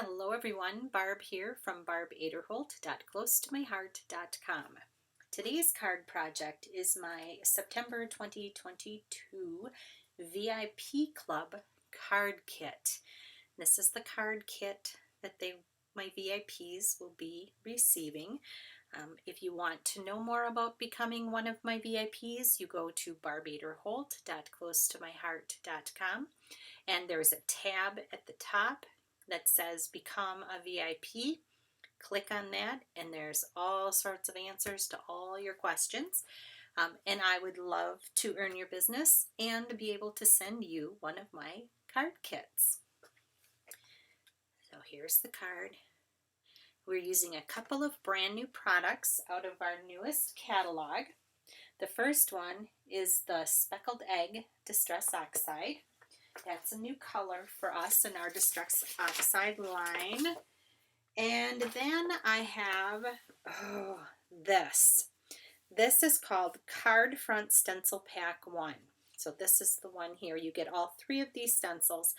Hello everyone, Barb here from barbaderholt.closetomyheart.com. Today's card project is my September 2022 VIP Club card kit. This is the card kit that my VIPs will be receiving. If you want to know more about becoming one of my VIPs, you go to barbaderholt.closetomyheart.com, and there's a tab at the top that says Become a VIP. Click on that and there's all sorts of answers to all your questions. And I would love to earn your business and be able to send you one of my card kits. So here's the card. We're using a couple of brand new products out of our newest catalog. The first one is the Speckled Egg Distress Oxide. That's a new color for us in our Distress Oxide line. And then I have this. This is called Card Front Stencil Pack 1. So this is the one here. You get all 3 of these stencils,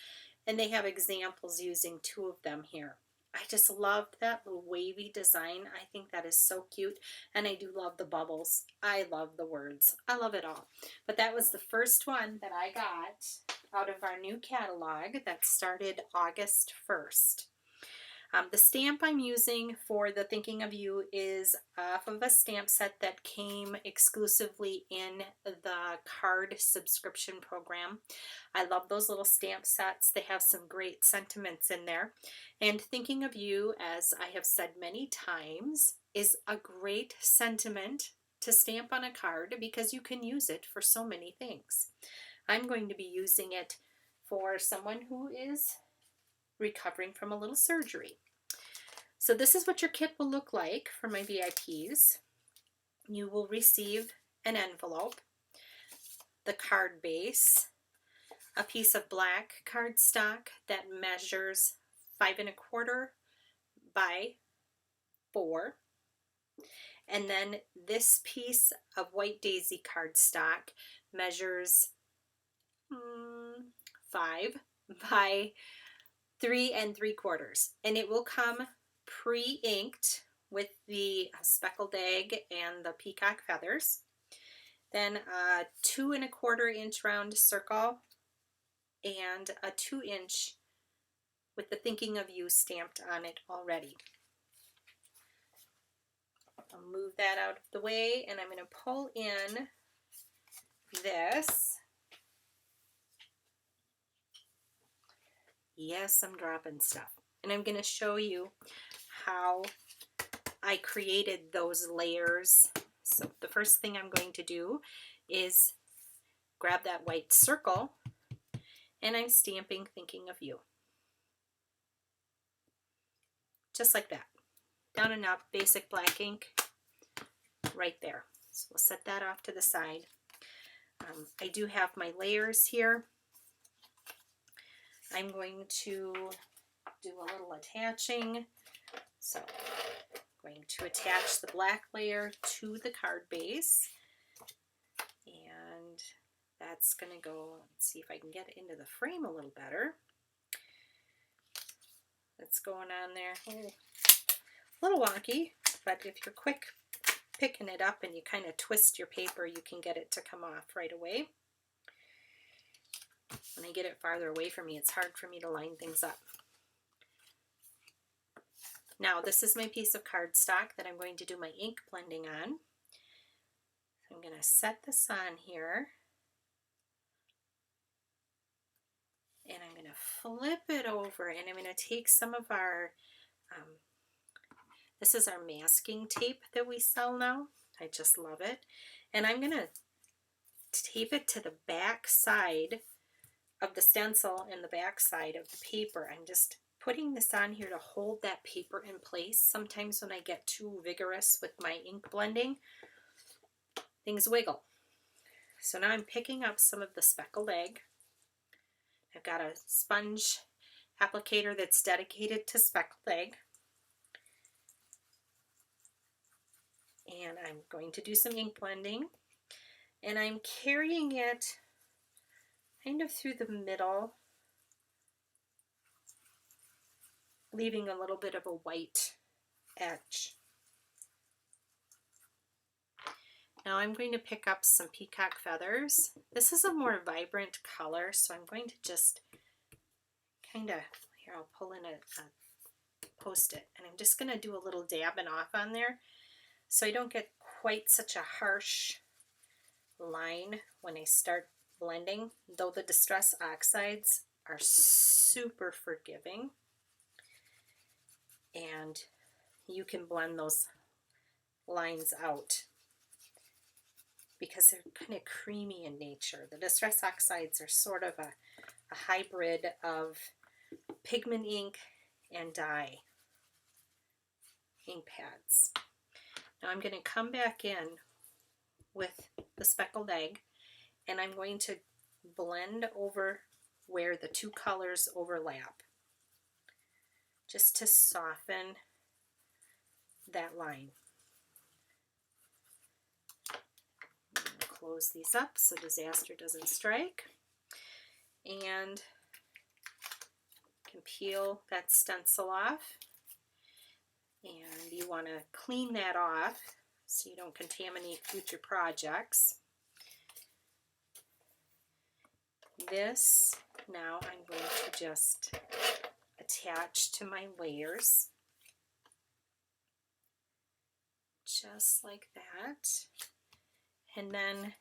and they have examples using 2 of them here. I just love that little wavy design. I think that is so cute, and I do love the bubbles. I love the words. I love it all. But that was the first one that I got out of our new catalog that started August 1st. The stamp I'm using for the Thinking of You is off of a stamp set that came exclusively in the card subscription program. I love those little stamp sets. They have some great sentiments in there. And Thinking of You, as I have said many times, is a great sentiment to stamp on a card because you can use it for so many things. I'm going to be using it for someone who is recovering from a little surgery. So this is what your kit will look like for my VIPs. You will receive an envelope, the card base, a piece of black cardstock that measures 5 1/4 by 4, and then this piece of white daisy cardstock measures 5 by 3 3/4, and it will come pre-inked with the speckled egg and the peacock feathers. Then a 2 1/4 inch round circle and a 2 inch with the Thinking of You stamped on it already. I'll move that out of the way, and I'm going to pull in this. Yes, I'm dropping stuff. And I'm going to show you how I created those layers. So the first thing I'm going to do is grab that white circle, and I'm stamping Thinking of You. Just like that. Down and up, basic black ink, right there. So we'll set that off to the side. I do have my layers here. I'm going to do a little attaching. So I'm going to attach the black layer to the card base. And that's going to go, let's see if I can get it into the frame a little better. That's going on there. Oh, a little wonky, but if you're quick picking it up and you kind of twist your paper, you can get it to come off right away. When I get it farther away from me, it's hard for me to line things up. Now, this is my piece of cardstock that I'm going to do my ink blending on. I'm going to set this on here, and I'm going to flip it over, and I'm going to take some of our, this is our masking tape that we sell now. I just love it. And I'm going to tape it to the back side of the stencil and the back side of the paper. I'm just putting this on here to hold that paper in place. Sometimes when I get too vigorous with my ink blending, things wiggle. So now I'm picking up some of the speckled egg. I've got a sponge applicator that's dedicated to speckled egg. And I'm going to do some ink blending. And I'm carrying it kind of through the middle leaving a little bit of a white edge. Now I'm going to pick up some peacock feathers. This is a more vibrant color, so I'm going to just kind of, here I'll pull in a Post-it, and I'm just going to do a little dabbing off on there so I don't get quite such a harsh line when I start blending, though the Distress Oxides are super forgiving, and you can blend those lines out because they're kind of creamy in nature. The Distress Oxides are sort of a hybrid of pigment ink and dye ink pads. Now I'm going to come back in with the speckled egg, and I'm going to blend over where the two colors overlap, just to soften that line. I'm going to close these up so disaster doesn't strike, and can peel that stencil off, and you want to clean that off so you don't contaminate future projects. This now I'm going to just attach to my layers, just like that. And then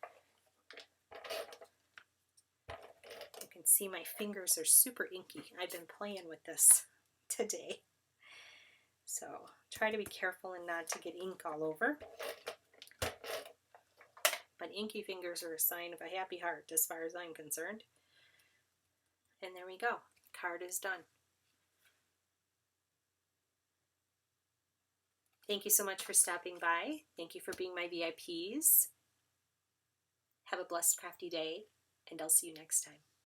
you can see my fingers are super inky. I've been playing with this today. So try to be careful and not to get ink all over. But inky fingers are a sign of a happy heart as far as I'm concerned. And there we go. Card is done. Thank you so much for stopping by. Thank you for being my VIPs. Have a blessed, crafty day, and I'll see you next time.